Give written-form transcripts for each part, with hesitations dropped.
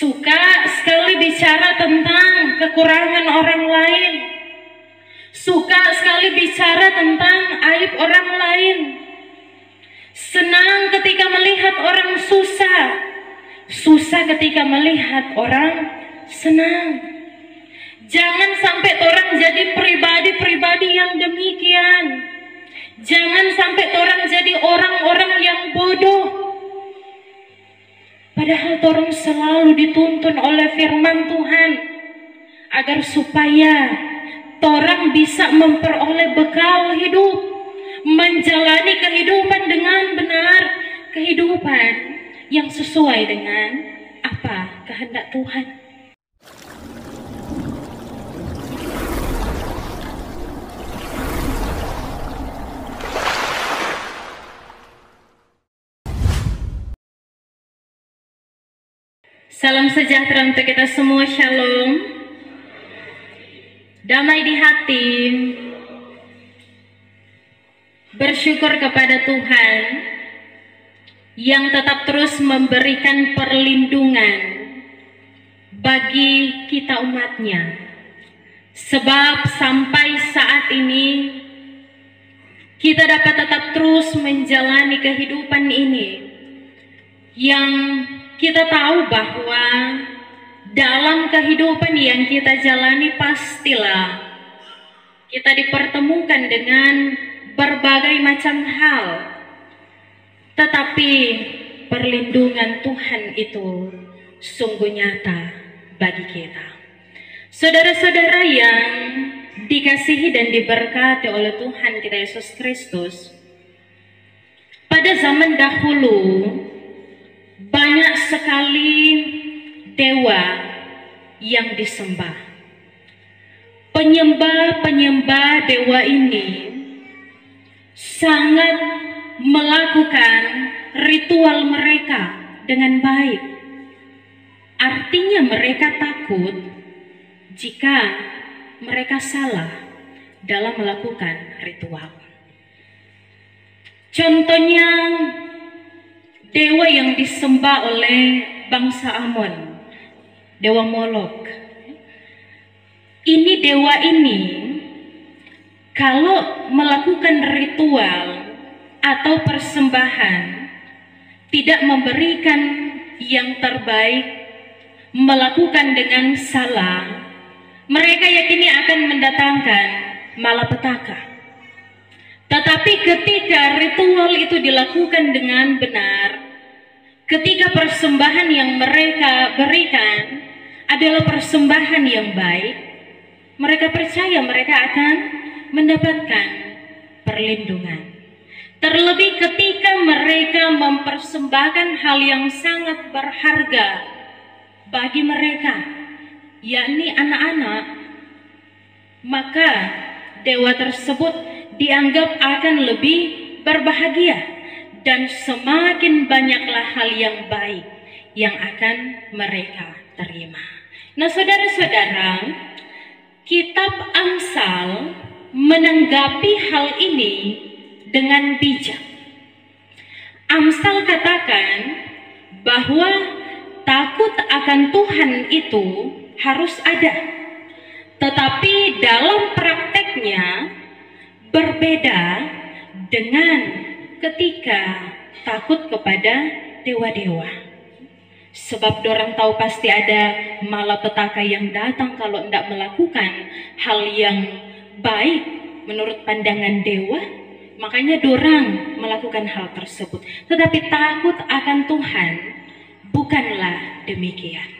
suka sekali bicara tentang kekurangan orang lain, suka sekali bicara tentang aib orang lain, senang ketika melihat orang susah, susah ketika melihat orang senang. Jangan sampai orang jadi pribadi-pribadi yang demikian. Jangan sampai orang jadi orang-orang yang bodoh. Padahal orang selalu dituntun oleh firman Tuhan agar supaya orang bisa memperoleh bekal hidup, menjalani kehidupan dengan benar, kehidupan yang sesuai dengan apa kehendak Tuhan. Salam sejahtera untuk kita semua, shalom. Damai di hati, bersyukur kepada Tuhan yang tetap terus memberikan perlindungan bagi kita umatnya. Sebab sampai saat ini kita dapat tetap terus menjalani kehidupan ini yang kita tahu bahwa dalam kehidupan yang kita jalani pastilah kita dipertemukan dengan berbagai macam hal. Tetapi perlindungan Tuhan itu sungguh nyata bagi kita. Saudara-saudara yang dikasihi dan diberkati oleh Tuhan kita Yesus Kristus, pada zaman dahulu banyak sekali dewa yang disembah. Penyembah-penyembah dewa ini sangat melakukan ritual mereka dengan baik. Artinya mereka takut jika mereka salah dalam melakukan ritual. Contohnya dewa yang disembah oleh bangsa Amon, dewa Molok. Ini dewa ini kalau melakukan ritual atau persembahan tidak memberikan yang terbaik, melakukan dengan salah, mereka yakini akan mendatangkan malapetaka. Tetapi ketika ritual itu dilakukan dengan benar, ketika persembahan yang mereka berikan adalah persembahan yang baik, mereka percaya mereka akan mendapatkan perlindungan. Terlebih ketika mereka mempersembahkan hal yang sangat berharga bagi mereka, yakni anak-anak, maka dewa tersebut dianggap akan lebih berbahagia dan semakin banyaklah hal yang baik yang akan mereka terima. Nah, saudara-saudara, kitab Amsal menanggapi hal ini dengan bijak. Amsal katakan bahwa takut akan Tuhan itu harus ada, tetapi dalam prakteknya berbeda dengan ketika takut kepada dewa-dewa. Sebab dorang tahu pasti ada malapetaka yang datang kalau tidak melakukan hal yang baik menurut pandangan dewa, makanya dorang melakukan hal tersebut. Tetapi takut akan Tuhan bukanlah demikian.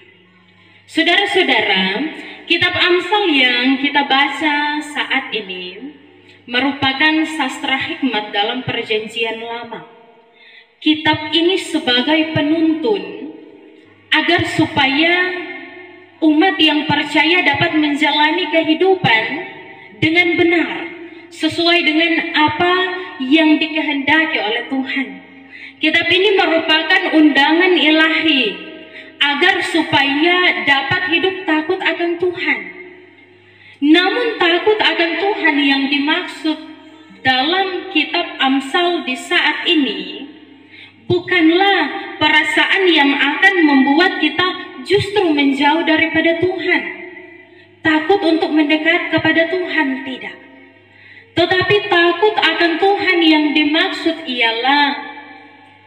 Saudara-saudara, kitab Amsal yang kita baca saat ini merupakan sastra hikmat dalam Perjanjian Lama. Kitab ini sebagai penuntun agar supaya umat yang percaya dapat menjalani kehidupan dengan benar, sesuai dengan apa yang dikehendaki oleh Tuhan. Kitab ini merupakan undangan ilahi agar supaya dapat hidup takut akan Tuhan. Namun takut akan Tuhan yang dimaksud dalam kitab Amsal di saat ini bukanlah perasaan yang akan membuat kita justru menjauh daripada Tuhan. Takut untuk mendekat kepada Tuhan, tidak. Tetapi takut akan Tuhan yang dimaksud ialah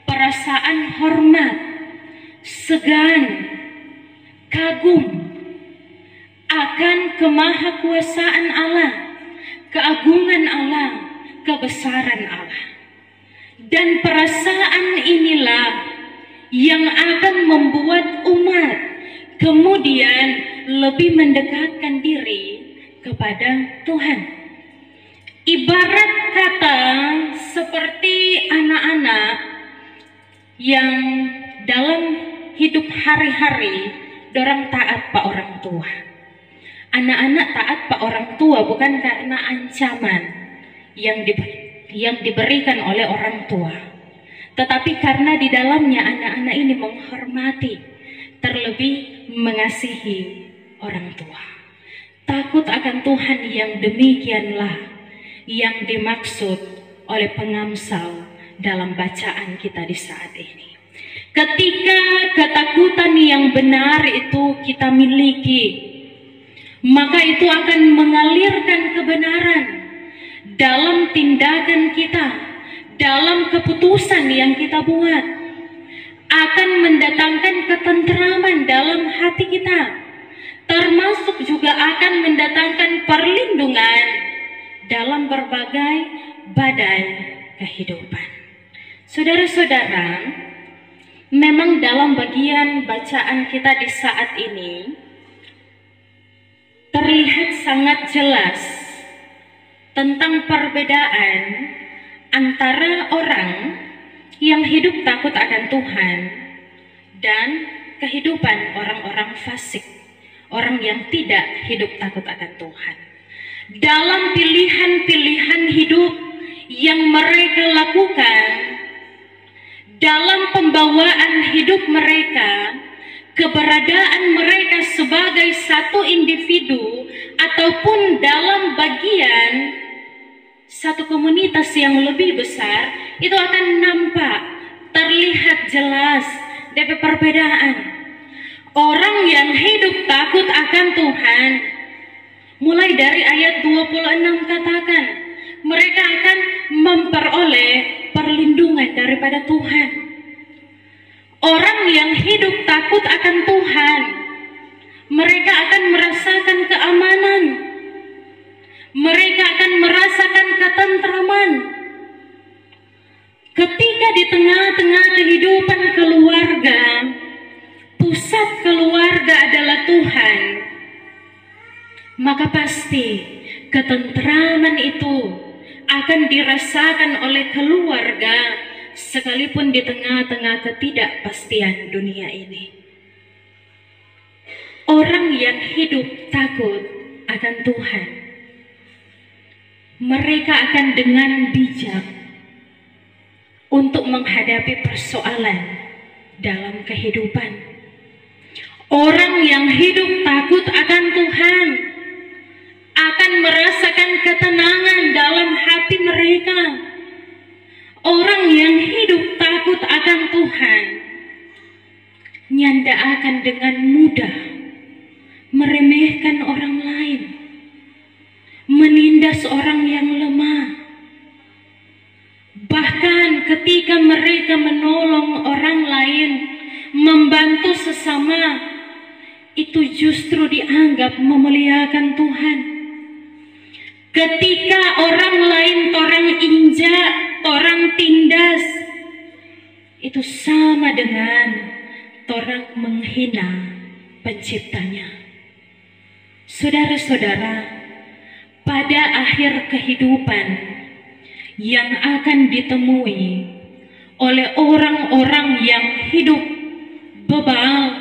perasaan hormat, segan, kagum akan kemahakuasaan Allah, keagungan Allah, kebesaran Allah. Dan perasaan inilah yang akan membuat umat kemudian lebih mendekatkan diri kepada Tuhan. Ibarat kata seperti anak-anak yang dalam hidup hari-hari dorang taat pak orang tua. Anak-anak taat pak orang tua bukan karena ancaman yang diberikan oleh orang tua, tetapi karena di dalamnya anak-anak ini menghormati, terlebih mengasihi orang tua. Takut akan Tuhan yang demikianlah yang dimaksud oleh pengamsal dalam bacaan kita di saat ini. Ketika ketakutan yang benar itu kita miliki, maka itu akan mengalirkan kebenaran dalam tindakan kita, dalam keputusan yang kita buat, akan mendatangkan ketentraman dalam hati kita, termasuk juga akan mendatangkan perlindungan dalam berbagai badai kehidupan. Saudara-saudara, memang dalam bagian bacaan kita di saat ini terlihat sangat jelas tentang perbedaan antara orang yang hidup takut akan Tuhan dan kehidupan orang-orang fasik, orang yang tidak hidup takut akan Tuhan. Dalam pilihan-pilihan hidup yang mereka lakukan, dalam pembawaan hidup mereka, keberadaan mereka sebagai satu individu ataupun dalam bagian satu komunitas yang lebih besar, itu akan nampak, terlihat jelas dari perbedaan. Orang yang hidup takut akan Tuhan, mulai dari ayat 26 katakan, mereka akan memperoleh perlindungan daripada Tuhan. Orang yang hidup takut akan Tuhan, mereka akan merasakan keamanan, mereka akan merasakan ketentraman. Ketika di tengah-tengah kehidupan keluarga, pusat keluarga adalah Tuhan, maka pasti ketentraman itu akan dirasakan oleh keluarga sekalipun di tengah-tengah ketidakpastian dunia ini. Orang yang hidup takut akan Tuhan, mereka akan dengan bijak untuk menghadapi persoalan dalam kehidupan. Orang yang hidup takut akan Tuhan akan merasakan ketenangan dalam hati mereka. Orang yang hidup takut akan Tuhan nyanda akan dengan mudah meremehkan orang lain, menindas orang yang lemah. Bahkan ketika mereka menolong orang lain, membantu sesama, itu justru dianggap memuliakan Tuhan. Ketika orang lain orang injak, orang tindas, itu sama dengan orang menghina penciptanya. Saudara-saudara, pada akhir kehidupan yang akan ditemui oleh orang-orang yang hidup bebal,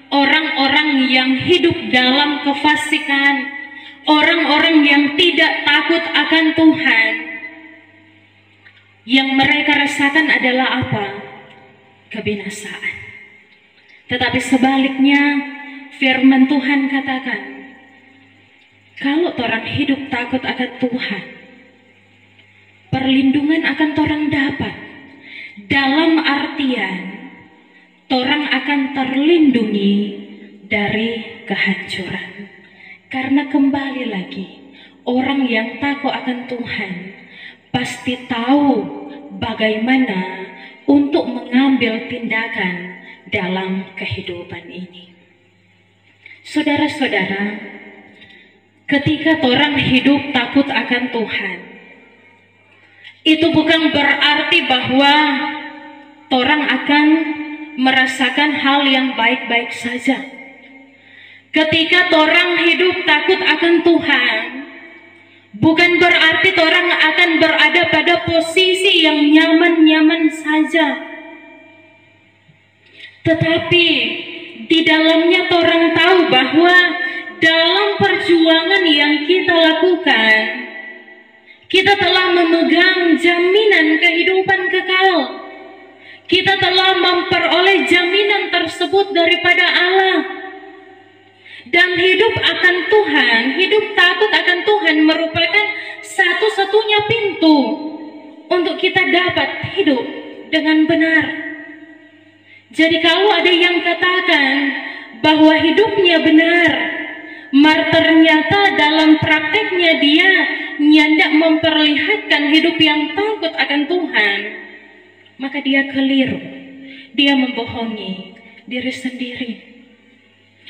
orang-orang yang hidup dalam kefasikan, orang-orang yang tidak takut akan Tuhan, yang mereka rasakan adalah apa? Kebinasaan. Tetapi sebaliknya, firman Tuhan katakan, kalau orang hidup takut akan Tuhan, perlindungan akan orang dapat. Dalam artian, orang akan terlindungi dari kehancuran. Karena kembali lagi, orang yang takut akan Tuhan pasti tahu bagaimana untuk mengambil tindakan dalam kehidupan ini. Saudara-saudara, ketika orang hidup takut akan Tuhan, itu bukan berarti bahwa orang akan merasakan hal yang baik-baik saja. Ketika orang hidup takut akan Tuhan, bukan berarti orang akan berada pada posisi yang nyaman-nyaman saja. Tetapi di dalamnya orang tahu bahwa dalam perjuangan yang kita lakukan, kita telah memegang jaminan kehidupan kekal. Kita telah memperoleh jaminan tersebut daripada Allah. Dan hidup akan Tuhan, hidup takut akan Tuhan merupakan satu-satunya pintu untuk kita dapat hidup dengan benar. Jadi kalau ada yang katakan bahwa hidupnya benar, ternyata dalam prakteknya dia nyandak memperlihatkan hidup yang takut akan Tuhan, maka dia keliru, dia membohongi diri sendiri.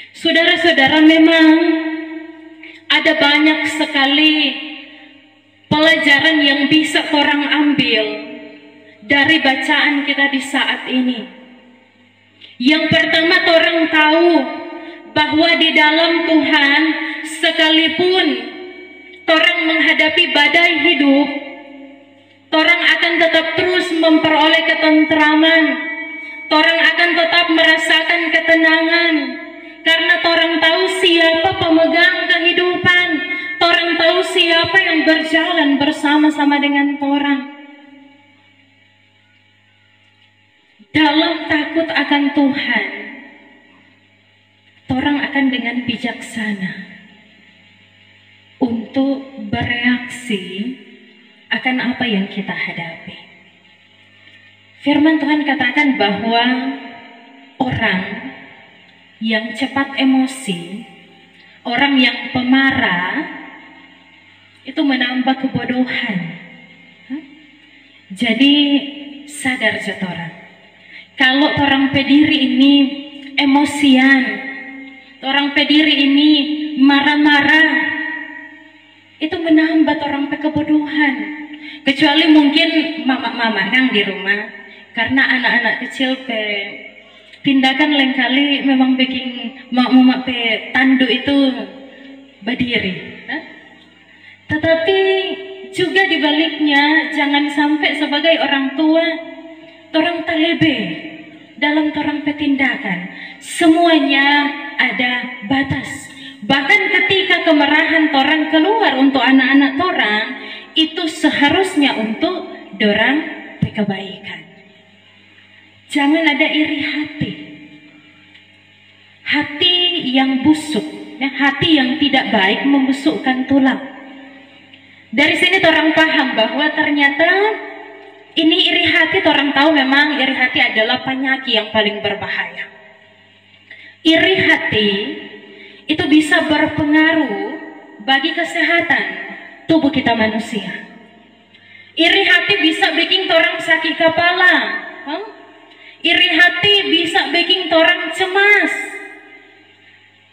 Saudara-saudara, memang ada banyak sekali pelajaran yang bisa orang ambil dari bacaan kita di saat ini. Yang pertama, orang tahu bahwa di dalam Tuhan, sekalipun orang menghadapi badai hidup, orang akan tetap terus memperoleh ketentraman, orang akan tetap merasakan ketenangan. Karena orang tahu siapa pemegang kehidupan, orang tahu siapa yang berjalan bersama-sama dengan orang. Dalam takut akan Tuhan, orang akan dengan bijaksana untuk bereaksi akan apa yang kita hadapi. Firman Tuhan katakan bahwa orang yang cepat emosi, orang yang pemarah, itu menambah kebodohan. Jadi sadar orang, kalau orang pediri ini emosian, orang pediri ini marah-marah, itu menambah orang kebodohan. Kecuali mungkin mama-mama yang di rumah, karena anak-anak kecil tindakan lain kali memang bikin mak pe tandu itu berdiri. Tetapi juga dibaliknya, jangan sampai sebagai orang tua orang talebe dalam orang petindakan. Semuanya ada batas. Bahkan ketika kemarahan orang keluar untuk anak-anak orang, itu seharusnya untuk dorang kebaikan. Jangan ada iri hati. Hati yang busuk, hati yang tidak baik membusukkan tulang. Dari sini orang paham bahwa ternyata ini iri hati. Orang tahu memang iri hati adalah penyakit yang paling berbahaya. Iri hati itu bisa berpengaruh bagi kesehatan tubuh kita manusia. Iri hati bisa bikin orang sakit kepala. Iri hati bisa bikin orang cemas.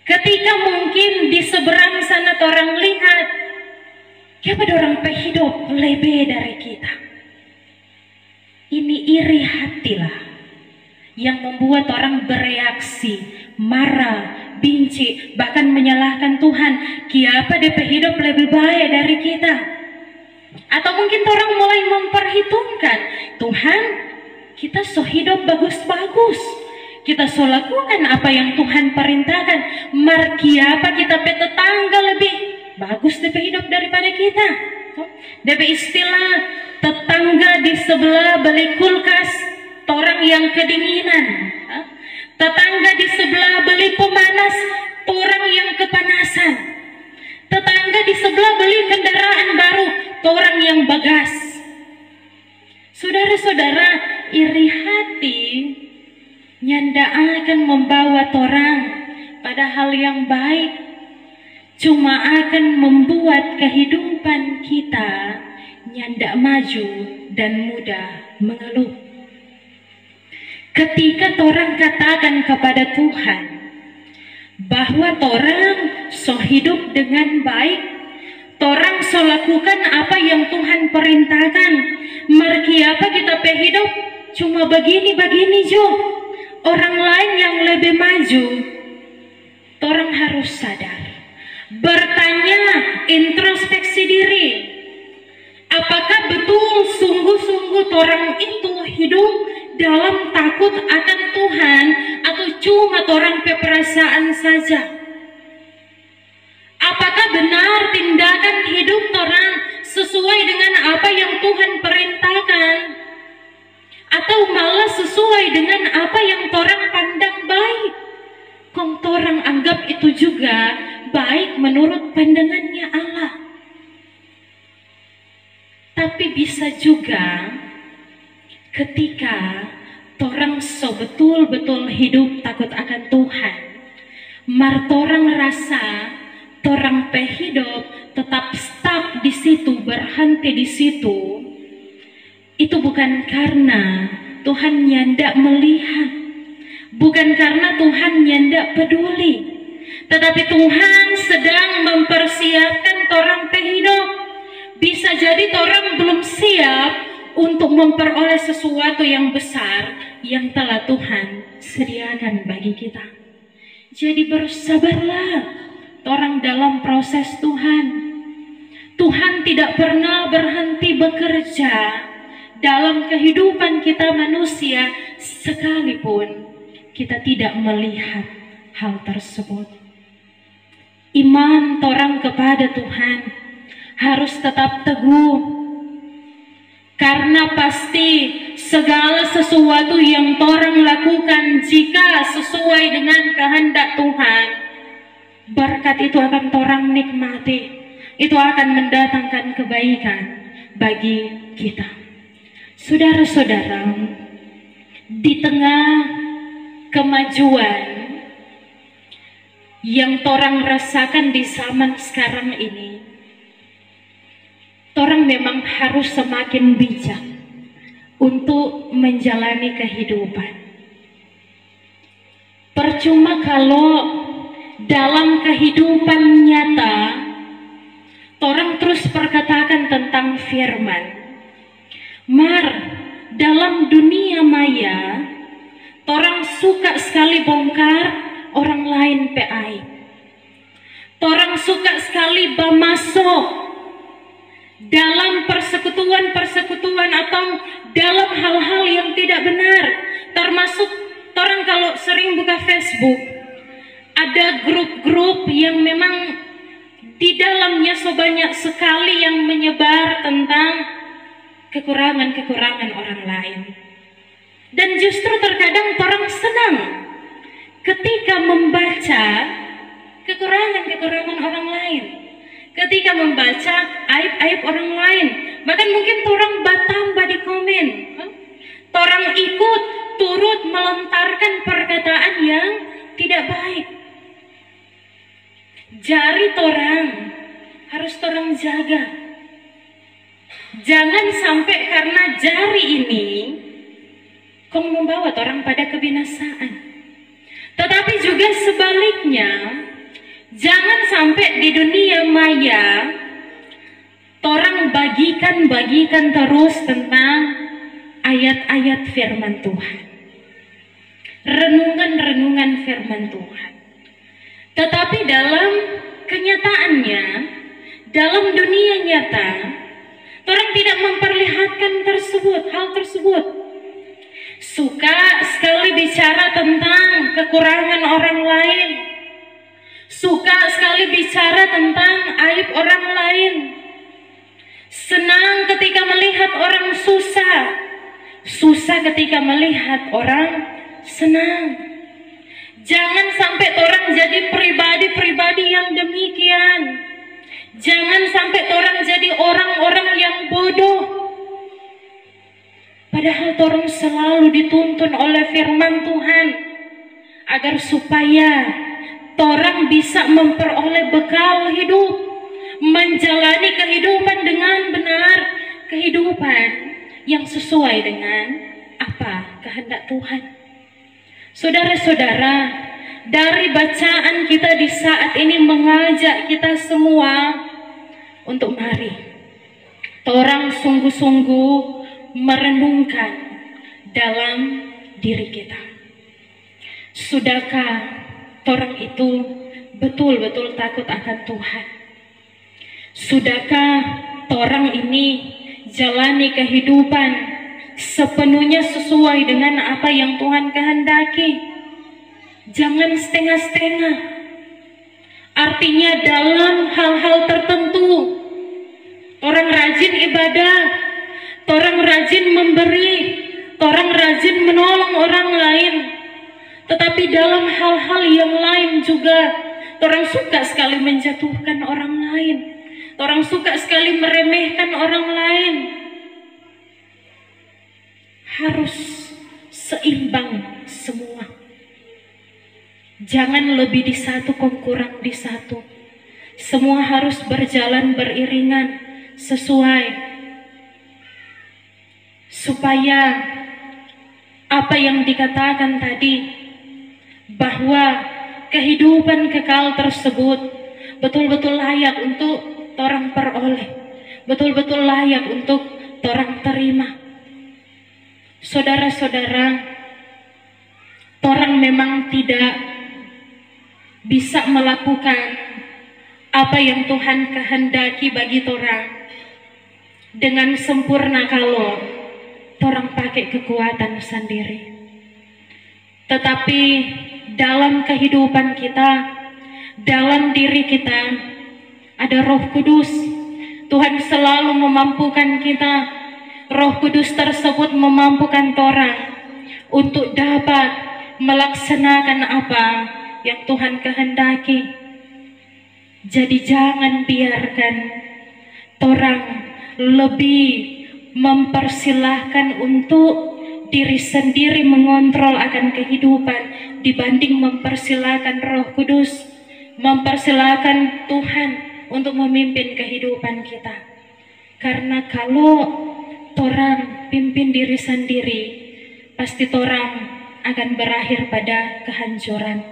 Ketika mungkin di seberang sana orang lihat, siapa orang hidup lebih dari kita. Ini iri hatilah yang membuat orang bereaksi, marah, benci, bahkan menyalahkan Tuhan. Siapa DP hidup lebih baik dari kita? Atau mungkin orang mulai memperhitungkan, Tuhan, kita so hidup bagus-bagus, kita so lakukan apa yang Tuhan perintahkan. Siapa kita pe tetangga lebih bagus DP hidup daripada kita? DP istilah tetangga di sebelah beli kulkas, orang yang kedinginan. Tetangga di sebelah beli pemanas, orang yang kepanasan. Tetangga di sebelah beli kendaraan baru, orang yang bagas. Saudara-saudara, iri hati nyanda akan membawa orang kepada hal yang baik, cuma akan membuat kehidupan kita nyandak maju dan mudah mengeluh. Ketika orang katakan kepada Tuhan bahwa orang so hidup dengan baik, orang so lakukan apa yang Tuhan perintahkan, marki apa kita hidup cuma begini-begini jo, orang lain yang lebih maju. Orang harus sadar, bertanya, introspeksi diri, apakah betul sungguh-sungguh orang itu hidup dalam takut akan Tuhan, atau cuma orang perasaan saja? Apakah benar tindakan hidup orang sesuai dengan apa yang Tuhan perintahkan, atau malah sesuai dengan apa yang orang pandang baik? Kong orang anggap itu juga baik menurut pandangannya Allah. Tapi bisa juga ketika orang so betul-betul hidup takut akan Tuhan, orang rasa orang hidup tetap stuck di situ, berhenti di situ, itu bukan karena Tuhan nyandak melihat, bukan karena Tuhan nyandak peduli, tetapi Tuhan sedang mempersiapkan orang hidup. Bisa jadi orang belum siap untuk memperoleh sesuatu yang besar yang telah Tuhan sediakan bagi kita. Jadi bersabarlah orang dalam proses Tuhan. Tuhan tidak pernah berhenti bekerja dalam kehidupan kita manusia, sekalipun kita tidak melihat hal tersebut. Iman orang kepada Tuhan harus tetap teguh, karena pasti segala sesuatu yang orang lakukan jika sesuai dengan kehendak Tuhan, berkat itu akan orang nikmati, itu akan mendatangkan kebaikan bagi kita. Saudara-saudara, di tengah kemajuan yang orang rasakan di zaman sekarang ini, orang memang harus semakin bijak untuk menjalani kehidupan. Percuma kalau dalam kehidupan nyata orang terus perkatakan tentang firman, dalam dunia maya orang suka sekali bongkar orang lain aib. Orang suka sekali masuk dalam persekutuan atau dalam hal-hal yang tidak benar. Termasuk orang kalau sering buka Facebook, ada grup-grup yang memang di dalamnya sebanyak sekali yang menyebar tentang kekurangan-kekurangan orang lain. Dan justru terkadang orang senang ketika membaca kekurangan-kekurangan orang lain, ketika membaca aib-aib orang lain. Bahkan mungkin orang bertambah di komen, orang ikut turut melontarkan perkataan yang tidak baik. Jari orang harus orang jaga. Jangan sampai karena jari ini kau membawa orang pada kebinasaan. Tetapi juga sebaliknya, jangan sampai di dunia maya orang bagikan terus tentang ayat-ayat firman Tuhan, renungan-renungan firman Tuhan. Tetapi dalam kenyataannya, dalam dunia nyata, orang tidak memperlihatkan hal tersebut. Suka sekali bicara tentang kekurangan orang lain, suka sekali bicara tentang aib orang lain, senang ketika melihat orang susah ketika melihat orang senang. Jangan sampai orang jadi pribadi-pribadi yang demikian. Jangan sampai orang jadi orang-orang yang bodoh. Padahal orang selalu dituntun oleh firman Tuhan agar supaya orang bisa memperoleh bekal hidup, menjalani kehidupan dengan benar, kehidupan yang sesuai dengan apa kehendak Tuhan. Saudara-saudara, dari bacaan kita di saat ini mengajak kita semua untuk mari torang sungguh-sungguh merenungkan dalam diri kita. Sudahkah torang itu betul-betul takut akan Tuhan? Sudahkah torang ini jalani kehidupan sepenuhnya sesuai dengan apa yang Tuhan kehendaki? Jangan setengah-setengah. Artinya dalam hal-hal tertentu orang rajin ibadah, orang rajin memberi, orang rajin menolong orang lain. Tetapi dalam hal-hal yang lain juga orang suka sekali menjatuhkan orang lain. Orang suka sekali meremehkan orang lain. Harus seimbang semua. Jangan lebih di satu kok kurang di satu. Semua harus berjalan beriringan sesuai, supaya apa yang dikatakan tadi, bahwa kehidupan kekal tersebut betul-betul layak untuk orang peroleh, betul-betul layak untuk orang terima. Saudara-saudara, orang memang tidak bisa melakukan apa yang Tuhan kehendaki bagi orang dengan sempurna kalau orang pakai kekuatan sendiri. Tetapi dalam kehidupan kita, dalam diri kita ada Roh Kudus. Tuhan selalu memampukan kita. Roh Kudus tersebut memampukan orang untuk dapat melaksanakan apa yang Tuhan kehendaki. Jadi jangan biarkan orang lebih mempersilahkan untuk diri sendiri mengontrol akan kehidupan dibanding mempersilahkan Roh Kudus, mempersilahkan Tuhan untuk memimpin kehidupan kita. Karena kalau orang pimpin diri sendiri, pasti orang akan berakhir pada kehancuran,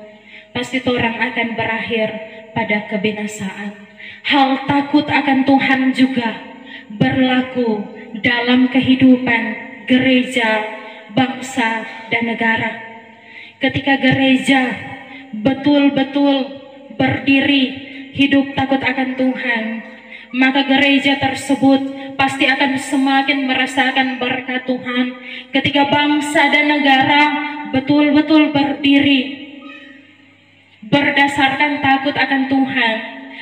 pasti orang akan berakhir pada kebinasaan. Hal takut akan Tuhan juga berlaku dalam kehidupan gereja, bangsa, dan negara. Ketika gereja betul-betul berdiri hidup takut akan Tuhan, maka gereja tersebut pasti akan semakin merasakan berkat Tuhan. Ketika bangsa dan negara betul-betul berdiri berdasarkan takut akan Tuhan,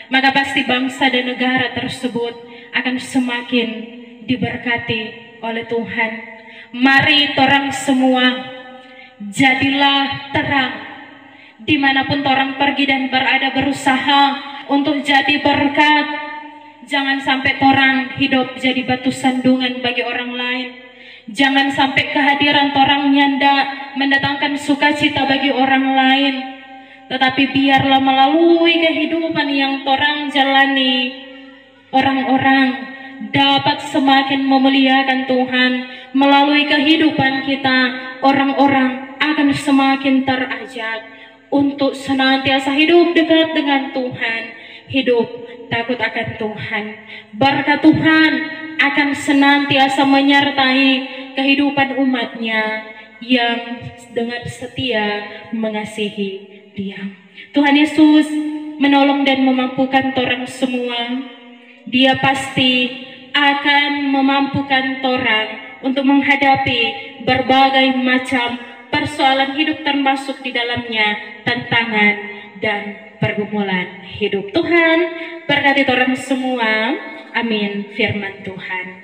maka pasti bangsa dan negara tersebut akan semakin diberkati oleh Tuhan. Mari orang semua jadilah terang dimanapun orang pergi dan berada, berusaha untuk jadi berkat. Jangan sampai orang hidup jadi batu sandungan bagi orang lain. Jangan sampai kehadiran orang nyanda mendatangkan sukacita bagi orang lain. Tetapi biarlah melalui kehidupan yang orang jalani, orang-orang dapat semakin memuliakan Tuhan. Melalui kehidupan kita, orang-orang akan semakin terajak untuk senantiasa hidup dekat dengan Tuhan, hidup takut akan Tuhan. Berkat Tuhan akan senantiasa menyertai kehidupan umatnya yang dengan setia mengasihi Dia. Tuhan Yesus menolong dan memampukan orang semua. Dia pasti akan memampukan orang untuk menghadapi berbagai macam persoalan hidup, termasuk di dalamnya tantangan dan pergumulan hidup. Tuhan berkati orang semua. Amin. Firman Tuhan.